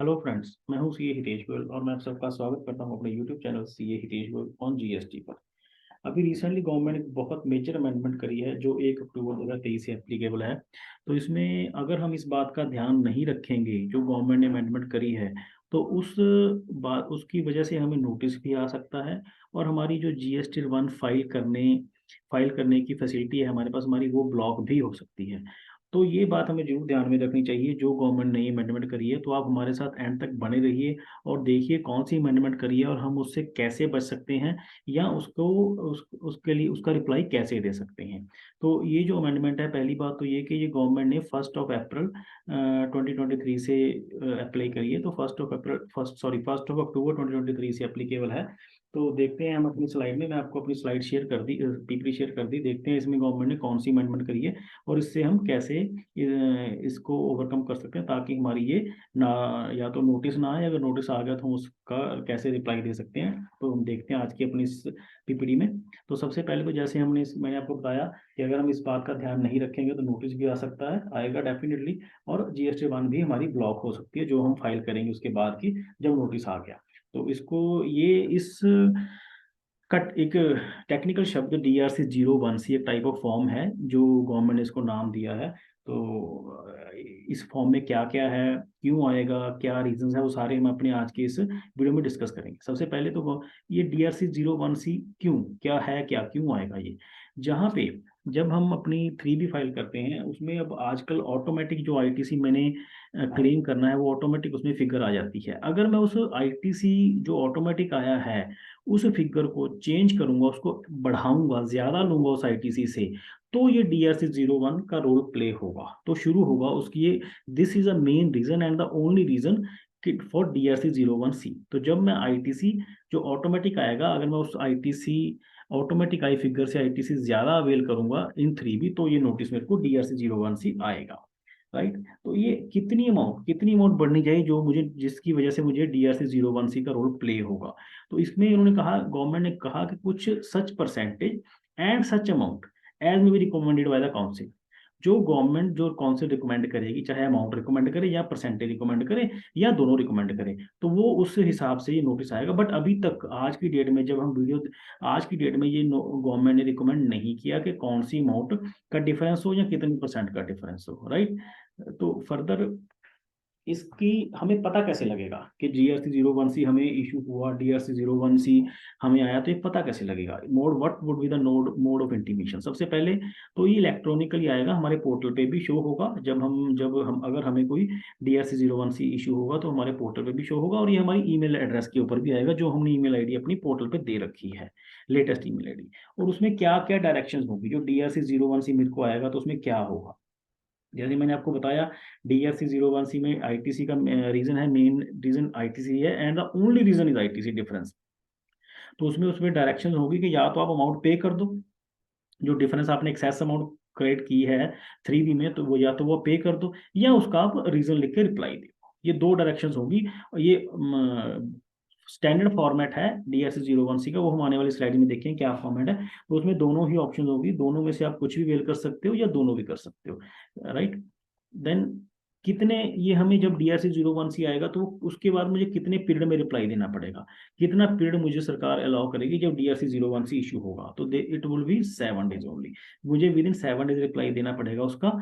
Hello friends, मैं हूं CA Hitesh Goyal और मैं आप सबका स्वागत करता हूं अपने YouTube channel CA Hitesh Goyal on GST पर। अभी रिसेंटली गवर्नमेंट ने एक बहुत मेजर अमेंडमेंट करी है जो 1 अक्टूबर 2023 से एप्लीकेबल है। तो इसमें अगर हम इस बात का ध्यान नहीं रखेंगे जो गवर्नमेंट ने अमेंडमेंट करी है, तो उस बात उसकी वजह से हमें नोटिस भी आ सकता है और हमारी जो जीएसटी वन फाइल करने की फैसिलिटी है हमारे पास, हमारी वो ब्लॉक भी हो सकती है। तो ये बात हमें जरूर ध्यान में रखनी चाहिए जो गवर्नमेंट ने अमेंडमेंट करी है। तो आप हमारे साथ एंड तक बने रहिए और देखिए कौन सी अमेंडमेंट करी है और हम उससे कैसे बच सकते हैं या उसके लिए उसका रिप्लाई कैसे दे सकते हैं। तो ये जो अमेंडमेंट है, पहली बात तो ये कि ये गवर्नमेंट ने 1 अप्रैल 2023 से अप्लाई करी है। तो फर्स्ट ऑफ अक्टूबर 2023 से एप्लीकेबल है। तो देखते हैं हम अपनी स्लाइड में, मैं आपको अपनी स्लाइड शेयर कर दी, पीपीटी शेयर कर दी। देखते हैं इसमें गवर्नमेंट ने कौन सी अमेंडमेंट करी है और इससे हम कैसे इसको ओवरकम कर सकते हैं ताकि हमारी ये ना, या तो नोटिस ना आए, अगर नोटिस आ गया तो हम उसका कैसे रिप्लाई दे सकते हैं। तो हम देखते हैं आज की अपनी इस पीपीटी में। तो सबसे पहले तो जैसे मैंने आपको बताया कि अगर हम इस बात का ध्यान नहीं रखेंगे तो नोटिस भी आ सकता है, आएगा डेफिनेटली, और जीएसटी वन भी हमारी ब्लॉक हो सकती है जो हम फाइल करेंगे उसके बाद की, जब नोटिस आ गया। तो इसको ये इस कट एक टेक्निकल शब्द DRC-01C एक टाइप ऑफ फॉर्म है जो गवर्नमेंट ने इसको नाम दिया है। तो इस फॉर्म में क्या क्या है, क्यों आएगा, क्या रीजंस है, वो सारे हम अपने आज के इस वीडियो में डिस्कस करेंगे। सबसे पहले तो ये DRC-01C क्यों, क्या है, क्या क्यों आएगा ये। जहाँ पे जब हम अपनी 3B फाइल करते हैं उसमें अब आजकल ऑटोमेटिक जो आईटीसी मैंने क्लेम करना है वो ऑटोमेटिक उसमें फिगर आ जाती है। अगर मैं उस आईटीसी जो ऑटोमेटिक आया है उस फिगर को चेंज करूंगा, उसको बढ़ाऊंगा, ज्यादा लूंगा उस आईटीसी से, तो ये DRC-01 का रोल प्ले होगा। तो शुरू होगा उसकी ये, this is a main reason and the only reason for DRC-01C। तो जब मैं आईटीसी जो ऑटोमेटिक आएगा, अगर मैं उस आईटीसी ऑटोमेटिक आई फिगर से आईटीसी ज्यादा अवेल करूंगा इन 3B, तो ये नोटिस मेरे को DRC-01C आएगा। राइट। तो ये कितनी अमाउंट बढ़नी चाहिए जो मुझे, जिसकी वजह से मुझे DRC-01C का रोल प्ले होगा। तो इसमें इन्होंने कहा, गवर्नमेंट ने कहा कि कुछ such percentage and such amount as may be recommended by the council. जो काउंसिल रिकमेंड करेगी, चाहे अमाउंट रिकमेंड करे या परसेंटेज रिकमेंड करे या दोनों रिकमेंड करे, तो वो उस हिसाब से ये नोटिस आएगा। बट अभी तक आज की डेट में जब हम वीडियो, आज की डेट में ये गवर्नमेंट ने रिकमेंड नहीं किया कि कौन सी अमाउंट का डिफरेंस हो या कितनी परसेंट का डिफरेंस हो। राइट। तो फर्दर इसकी हमें पता कैसे लगेगा कि DRC-01C हमें इशू हुआ, DRC-01C हमें आया, तो ये पता कैसे लगेगा। What would be the mode of intimation. सबसे पहले तो ये इलेक्ट्रॉनिकली आएगा, हमारे पोर्टल पे भी शो होगा। जब हम अगर हमें कोई DRC-01C इशू होगा तो हमारे पोर्टल पे भी शो होगा, और ये हमारी ईमेल एड्रेस के ऊपर भी आएगा जो हमने ईमेल आईडी अपनी पोर्टल पे दे रखी है, लेटेस्ट ईमेल आईडी। और उसमें क्या क्या डायरेक्शन होगी, जो DRC-01C मेरे को आएगा तो उसमें क्या होगा। जैसे मैंने आपको बताया, DRC-01C में आईटीसी का रीजन है, मेन रीजन आईटीसी है and the only reason is ITC difference. तो उसमें डायरेक्शन होगी कि या तो आप अमाउंट पे कर दो, जो डिफरेंस आपने एक्सेस अमाउंट क्रिएट की है 3B में, तो वो या तो वो पे कर दो या उसका आप रीजन लिख के रिप्लाई दो। ये दो डायरेक्शंस होगी। और ये स्टैंडर्ड फॉर्मेट है DRC-01C का, वो हम आने वाली स्लाइड में देखें क्या फॉर्मेट है। तो उसमें दोनों ही ऑप्शन होगी, दोनों में से आप कुछ भी वेल कर सकते हो या दोनों भी कर सकते हो। राइट। देन कितने, ये हमें जब DRC-01C आएगा तो उसके बाद मुझे कितने पीरियड में रिप्लाई देना पड़ेगा, कितना पीरियड मुझे सरकार अलाउ करेगी जब DRC-01C इशू होगा, तो it will be 7 days only. मुझे विद इन 7 डेज रिप्लाई देना पड़ेगा उसका,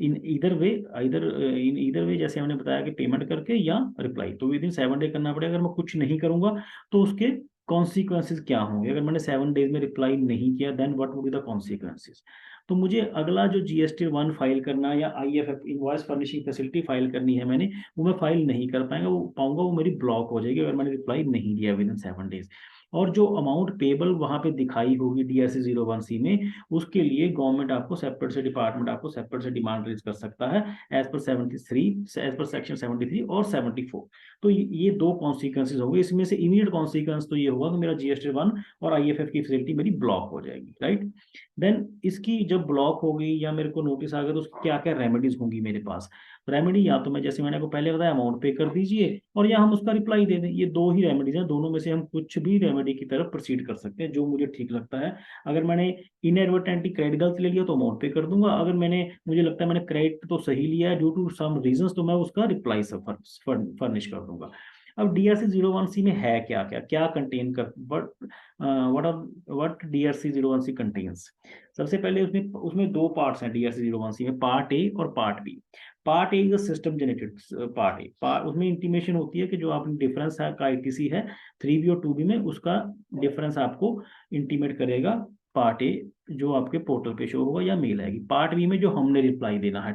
इन ईदर वे जैसे हमने बताया कि पेमेंट करके या रिप्लाई, तो विद इन 7 डे करना पड़ेगा। अगर मैं कुछ नहीं करूंगा तो उसके कॉन्सिक्वेंसेज क्या होंगे, अगर मैंने 7 डेज में रिप्लाई नहीं किया then what would be the consequences. तो मुझे अगला जो GST-1 फाइल करना या IFF invoice furnishing facility file करनी है मैंने, वो मैं फाइल नहीं कर पाऊंगा, वो मेरी ब्लॉक हो जाएगी अगर मैंने रिप्लाई नहीं दिया विद इन 7 डेज। और जो अमाउंट पेबल वहां पे दिखाई होगी DRC-01C में, उसके लिए गवर्नमेंट आपको सेपरेट से, डिपार्टमेंट आपको सेपरेट से डिमांड रेज कर सकता है एज पर सेक्शन 73 और 74। तो ये दो कॉन्सिक्वेंसेज होंगे। इसमें से इमीडिएट कॉन्सिक्वेंस तो ये होगा कि मेरा GST-1 और IFF की फैसिलिटी मेरी ब्लॉक हो जाएगी। राइट। देन इसकी जब ब्लॉक हो गई या मेरे को नोटिस आ गया तो उसकी क्या क्या रेमेडीज होंगी मेरे पास। रेमेडी या तो मैं, जैसे मैंने आपको पहले बताया, अमाउंट पे कर दीजिए और या हम उसका रिप्लाई दे दें। ये दो ही रेमेडीज हैं, दोनों में से हम कुछ भी रेमेडी की तरफ प्रोसीड कर सकते हैं, जो मुझे ठीक लगता है। अगर मैंने इनएडवर्टेंटली क्रेडिट गलत ले लिया तो अमाउंट पे कर दूंगा, अगर मुझे लगता है मैंने क्रेडिट तो सही लिया है ड्यू टू सम रीजंस, तो मैं उसका रिप्लाई फर्निश कर दूंगा। अब DRC01C में है क्या क्या क्या कंटेन कर व्हाट DRC01C कंटेन्स। सबसे पहले उसमें उसमें दो पार्ट्स हैं DRC01C में, पार्ट ए और part B. Part A is system generated part A, उसमें इंटीमेशन होती है कि जो आपने डिफरेंस है का ITC है 3B और 2B में, उसका डिफरेंस आपको इंटीमेट करेगा पार्ट ए, जो आपके पोर्टल पे शो होगा या मेल आएगी। पार्ट बी में जो हमने रिप्लाई देना है,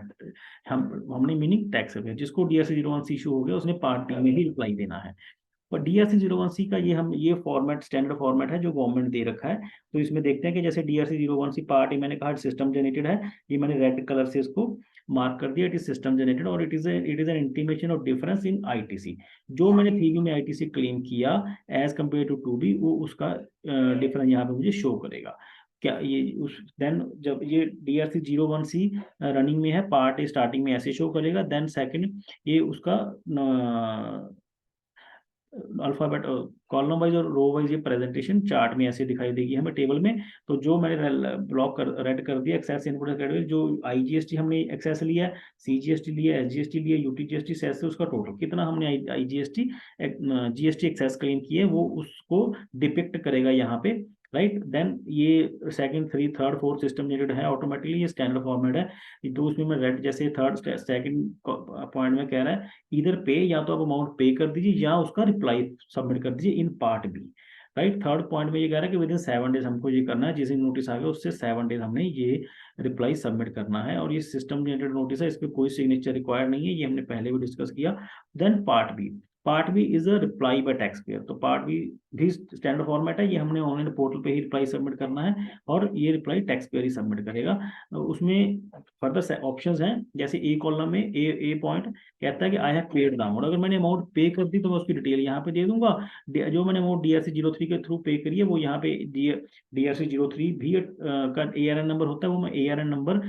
हमने मीनिंग टैक्स है, जिसको DRC01C शो हो गया उसने पार्ट बी में ही रिप्लाई देना है। और DRC01C का ये फॉर्मेट स्टैंडर्ड फॉर्मेट है जो गवर्नमेंट दे रखा है। तो इसमें देखते हैं कि जैसे DRC01C पार्ट ए मैंने कहा सिस्टम जनरेटेड है, ये मैंने रेड कलर से इसको मार्क कर दिया, इट इज सिस्टम जनरेटेड और it is an intimation of difference in ITC। जो मैंने 3B में ITC क्लेम किया एज कम्पेयर टू 2B, वो उसका डिफरेंस यहाँ पे मुझे शो करेगा। क्या ये उस देन जब ये DRC01C रनिंग में है, पार्ट ए स्टार्टिंग में ऐसे शो करेगा, देन सेकंड ये उसका अल्फाबेट कॉलम वाइज और रो वाइज ये प्रेजेंटेशन चार्ट में ऐसे दिखाई देगी हमें टेबल में। तो जो मैंने ब्लॉक कर रेड कर दिया एक्सेस इनपुट, जो IGST हमने एक्सेस लिया, CGST लिया, SGST लिया, UTGST सेस से उसका टोटल कितना हमने IGST GST एक्सेस क्लेम किए, वो उसको डिपिक्ट करेगा यहाँ पे, राइट। देन ये second third fourth system generated है ऑटोमेटिकली, ये स्टैंडर्ड फॉर्मेट है। तो उसमें मैं रेड जैसे थर्ड सेकंड पॉइंट में कह रहा है इधर पे, या तो आप अमाउंट पे कर दीजिए या उसका रिप्लाई सबमिट कर दीजिए in part B, right. Third point में ये कह रहा है कि विद इन 7 डेज हमको ये करना है, जिस दिन नोटिस आ गया उससे 7 डेज हमने ये रिप्लाई सबमिट करना है। और ये सिस्टम जनरेटेड नोटिस है, इस पर कोई सिग्नेचर रिक्वायर्ड नहीं है, ये हमने पहले भी डिस्कस किया। Then part B is a reply by tax payer. तो पार्ट बी भी स्टैंडर्ड फॉर्मेट है, ये हमने ऑनलाइन पोर्टल पे ही रिप्लाई सबमिट करना है और ये रिप्लाई टैक्स पेयर ही सबमिट करेगा। उसमें फर्दर ऑप्शंस हैं, जैसे ए कॉलम में ए पॉइंट कहता है कि I have paid the amount. अगर मैंने अमाउंट पे कर दी तो मैं उसकी डिटेल यहाँ पे दे दूंगा। जो मैंने अमाउंट DRC03 के थ्रू पे करी है वो यहाँ पे DRC03 भी का ARN नंबर होता है, वो मैं ARN नंबर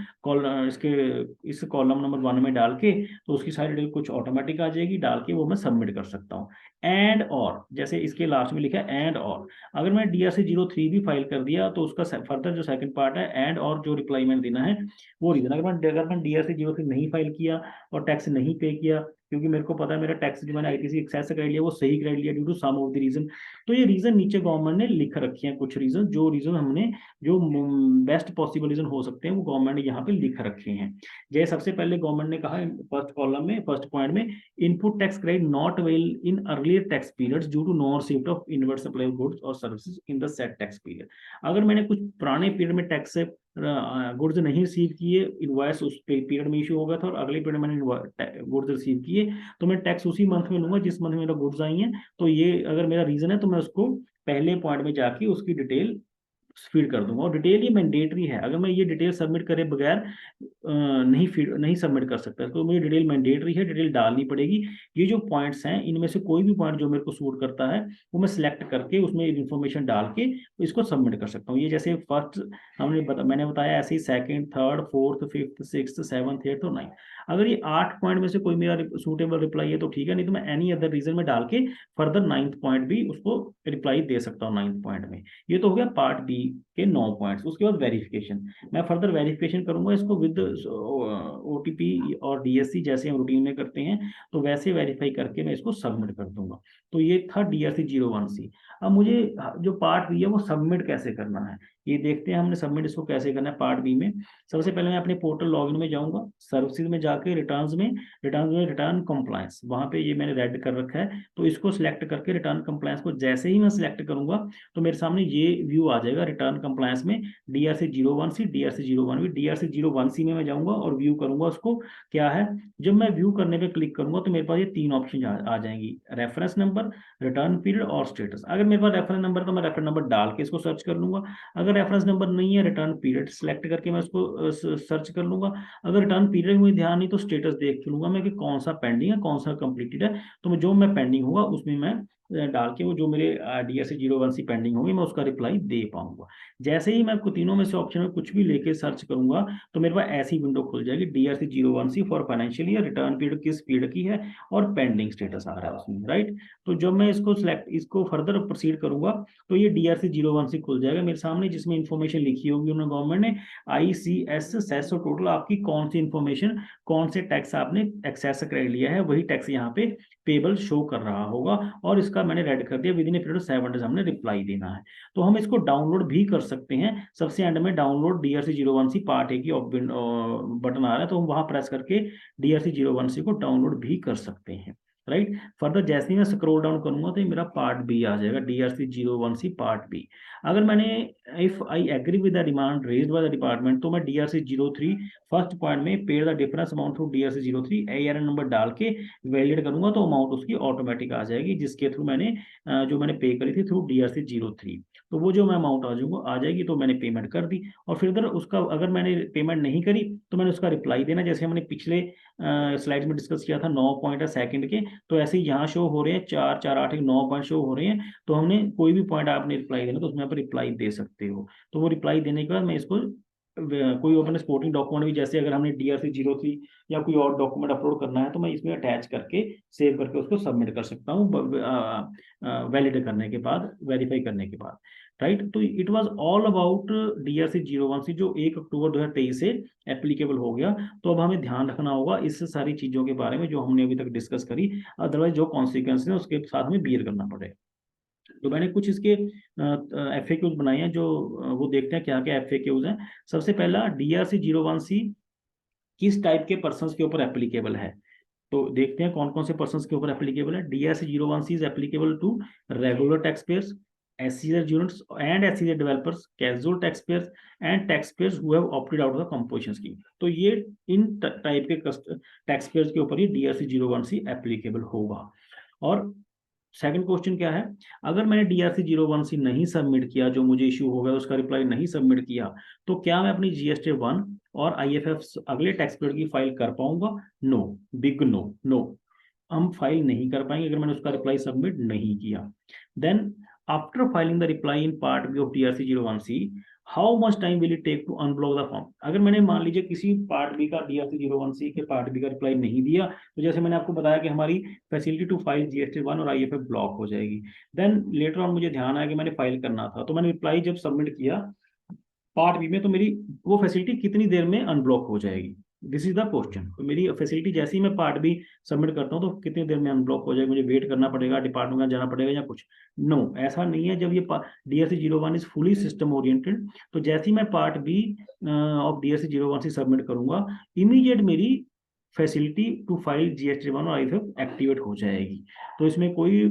इस कॉलम नंबर 1 में डाल के, तो उसकी सारी डिटेल कुछ ऑटोमेटिक आ जाएगी, डाल के वो मैं सबमिट कर सकता हूँ। एंड और जैसे इसके लास्ट में लिखा है एंड और, अगर मैं DRC03 भी फाइल कर दिया तो उसका फर्दर जो सेकंड पार्ट है एंड और जो रिप्लाई मैंने देना है वो रीजन। अगर मैं DRC03 नहीं फाइल किया और टैक्स नहीं पे किया, क्योंकि मेरे को पता है मेरा टैक्स जो मैंने ITC एक्सेस क्रेडिट लिया वो सही क्रेडिट लिया due to some of the reason, तो ये रीजन नीचे गवर्नमेंट ने लिख रखे हैं, कुछ रीजन, जो रीजन हमने जो बेस्ट पॉसिबल रीजन हो सकते हैं वो गवर्नमेंट ने यहाँ पे लिख रखे हैं। जैसे सबसे पहले गवर्नमेंट ने कहा फर्स्ट कॉलम में फर्स्ट पॉइंट में, input tax credit not avail in earlier tax periods due to non receipt of inward supply of goods और services in the set tax period. अगर मैंने कुछ पुराने पीरियड में टैक्स से गुड्स नहीं रिसीव किए, इनवॉइस उस पीरियड में इशू होगा था और अगले पीरियड मैंने गुड्स रिसीव किए, तो मैं टैक्स उसी मंथ में लूंगा जिस मंथ में मेरा गुड्स आई हैं। तो ये अगर मेरा रीजन है तो मैं उसको पहले पॉइंट में जाके उसकी डिटेल फीड कर दूंगा। और डिटेल ये मैंडेटरी है, अगर मैं ये डिटेल सबमिट करे बगैर नहीं सबमिट कर सकता, तो मेरी डिटेल मैंडेटरी है, डिटेल डालनी पड़ेगी। ये जो पॉइंट्स हैं इनमें से कोई भी पॉइंट जो मेरे को सूट करता है वो मैं सिलेक्ट करके उसमें इन्फॉर्मेशन डाल के इसको सबमिट कर सकता हूँ। ये जैसे फर्स्ट मैंने बताया, ऐसे ही second, third, fourth, fifth, sixth, seventh, eighth और नाइन्थ। अगर ये 8 पॉइंट में से कोई मेरा सूटेबल रिप्लाई है तो ठीक है, नहीं तो मैं एनी अदर रीजन में डाल के फर्दर 9th पॉइंट भी उसको रिप्लाई दे सकता हूँ 9th पॉइंट में। ये तो हो गया पार्ट बी के 9 पॉइंट्स। उसके बाद वेरिफिकेशन, मैं फर्दर वेरिफिकेशन करूंगा इसको विद OTP और DSC जैसे हम रूटीन में करते हैं, तो वैसे वेरीफाई करके मैं इसको सबमिट कर दूंगा। तो ये था DRC01C। अब मुझे जो पार्ट बी है वो सबमिट कैसे करना है, ये देखते हैं हमने सबमिट इसको कैसे करना है। पार्ट बी में सबसे पहले मैं अपने पोर्टल लॉगिन में जाऊंगा, सर्विसेज में जाके रिटर्न्स में रिटर्न कंप्लायंस, वहां पे ये मैंने रेड कर रखा है, तो इसको सिलेक्ट करके रिटर्न कंप्लायंस को जैसे ही मैं सिलेक्ट करूंगा तो मेरे सामने ये व्यू आ जाएगा रिटर्न कंप्लायंस में DRC01C, DRC01B। DRC01C में मैं जाऊंगा और व्यू करूंगा उसको, क्या है। जब मैं व्यू करने पे क्लिक करूंगा तो मेरे पास ये 3 ऑप्शन आ जाएंगी, रेफरेंस नंबर, रिटर्न पीरियड और स्टेटस। अगर मेरे पास रेफरेंस नंबर तो मैं रेफरेंस नंबर डाल के इसको सर्च कर लूंगा, अगर रेफरेंस नंबर नहीं है रिटर्न पीरियड सिलेक्ट करके मैं इसको सर्च कर लूंगा, अगर रिटर्न पीरियड में ध्यान नहीं तो स्टेटस देख लूंगा मैं कि कौन सा पेंडिंग है कौन सा कंप्लीटेड है, तो जो मैं पेंडिंग होगा उसमें मैं डाल के वो जो मेरे DRC 01C पेंडिंग होंगे मैं उसका रिप्लाई दे पाऊंगा। जैसे ही मैं आपको तीनों में से ऑप्शन में कुछ भी लेके सर्च करूंगा तो मेरे पास ऐसी विंडो खुल जाएगी, DRC 01C for financial year, return period किस पीरियड की है और पेंडिंग स्टेटस आ रहा है उसमें, राइट। तो जब मैं इसको फर्दर प्रोसीड करूंगा तो ये DRC 01C खुल जाएगा मेरे सामने, जिसमें इंफॉर्मेशन लिखी होगी उन्होंने गवर्नमेंट ने, ICS सेस और टोटल आपकी कौन सी इंफॉर्मेशन, कौन से टैक्स आपने एक्सेस कर लिया है, वही टैक्स यहाँ पे पेबल शो कर रहा होगा, और इसका मैंने रेड कर दिया, with in a period of 7 days हमने रिप्लाई देना है। तो हम इसको डाउनलोड भी कर सकते हैं। सबसे एंड में download DRC 01C part A की बटन आ रहा है, तो हम वहां प्रेस करके DRC 01C को डाउनलोड भी कर सकते हैं, राइट। फर्दर जैसे ही मैं स्क्रॉल डाउन करूंगा तो ये मेरा पार्ट बी आ जाएगा, DRC 01C पार्ट बी। अगर मैंने if I agree with the demand raised by the department, तो मैं DRC 03 फर्स्ट पॉइंट में paid the difference amount through DRC 03 ARN number डाल के वैलिड करूंगा तो अमाउंट उसकी ऑटोमेटिक आ जाएगी, जिसके थ्रू मैंने जो मैंने पे करी थी थ्रू DRC 03। तो वो जो मैं अमाउंट आ जाएगी, तो मैंने पेमेंट कर दी। और फिर उसका अगर मैंने पेमेंट नहीं करी तो मैंने उसका रिप्लाई देना, जैसे हमने पिछले स्लाइड में डिस्कस किया था 9 पॉइंट है सेकंड के, तो ऐसे ही यहाँ शो हो रहे हैं 4 4 8 9 पॉइंट शो हो रहे हैं। तो हमने कोई भी पॉइंट आपने रिप्लाई देना तो उसमें आप रिप्लाई दे सकते हो। तो वो रिप्लाई देने के बाद मैं इसको कोई अपने सपोर्टिंग डॉक्यूमेंट भी, जैसे अगर हमने DRC 03 या कोई और डॉक्यूमेंट अपलोड करना है तो मैं इसमें अटैच करके सेव करके उसको सबमिट कर सकता हूँ वैलिड करने के बाद, वेरीफाई करने के बाद, राइट। तो it was all about DRC 01C जो 1 अक्टूबर 2023 से एप्लीकेबल हो गया। तो अब हमें ध्यान रखना होगा इस सारी चीज़ों के बारे में जो हमने अभी तक डिस्कस करी, अदरवाइज जो कॉन्सिक्वेंस है उसके साथ में बियर करना पड़ेगा। तो मैंने कुछ इसके FAQs बनाए हैं, जो वो देखते हैं क्या क्या FAQs हैं। सबसे पहला, DRC 01C किस टाइप के पर्सन्स के ऊपर एप्लीकेबल है, तो देखते हैं कौन कौन से पर्सन्स के ऊपर एप्लीकेबल है। DRC 01C is applicable to regular tax payers, SEZ units and SEZ developers, casual taxpayers and taxpayers who have opted out of the composition scheme। तो ये इन टाइप के टैक्स पेयर्स के ऊपर ही DRC 01C एप्लीकेबल होगा। और second question क्या है, अगर मैंने DRC 01C नहीं सबमिट किया, जो मुझे इश्यू हो गया उसका रिप्लाई नहीं सबमिट किया, तो क्या मैं अपनी GST 1 और IFF अगले टैक्स पीरियड की फाइल कर पाऊंगा? नो, बिग नो, नो, हम फाइल नहीं कर पाएंगे अगर मैंने उसका रिप्लाई सबमिट नहीं किया। Then after filing the reply in part B of DRC 01C, how much time will it take to unblock the form. अगर मैंने मान लीजिए किसी पार्ट बी का DRC 01C के पार्ट बी का रिप्लाई नहीं दिया, तो जैसे मैंने आपको बताया कि हमारी फैसिलिटी टू फाइल GST 1 और IFF ब्लॉक हो जाएगी। देन लेटर ऑन मुझे ध्यान आया कि मैंने फाइल करना था, तो मैंने रिप्लाई जब सबमिट किया पार्ट बी में, तो मेरी वो फैसिलिटी कितनी देर में अनब्लॉक हो जाएगी? This is the question. तो मेरी फैसिलिटी जैसे ही मैं पार्ट बी सबमिट करता हूँ तो कितनी देर में अनब्लॉक हो जाएगी, मुझे वेट करना पड़ेगा, डिपार्टमेंट में जाना पड़ेगा या कुछ? नो, ऐसा नहीं है। जब ये DRC 01 is fully system oriented, तो जैसे ही मैं part B of DRC 01C submit करूंगा, इमीडिएट मेरी फैसिलिटी टू फाइल GST 1 और IFF एक्टिवेट हो जाएगी। तो इसमें कोई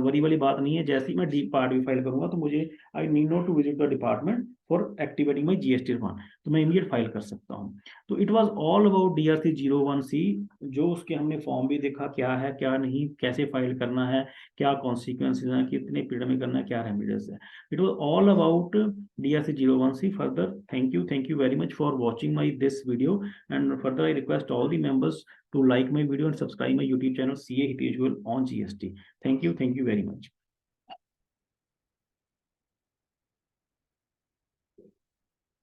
वरी वाली बात नहीं है। जैसे ही मैं पार्ट बी फाइल करूंगा तो मुझे I need not to visit the department for activating my GST 1, तो मैं इमीडिएट फाइल कर सकता हूँ। तो it was all about DRC 01C, जो उसके हमने फॉर्म भी देखा क्या है क्या नहीं, कैसे फाइल करना है, क्या कॉन्सिक्वेंसेज हैं, कितने पीरियड में करना है, क्या रेमिडियल्स है। It was all about DRC 01C। Further thank you very much for watching my this video, and further I request all the members to like my video and subscribe my YouTube channel CA Hitesh Goel on GST. Thank you very much.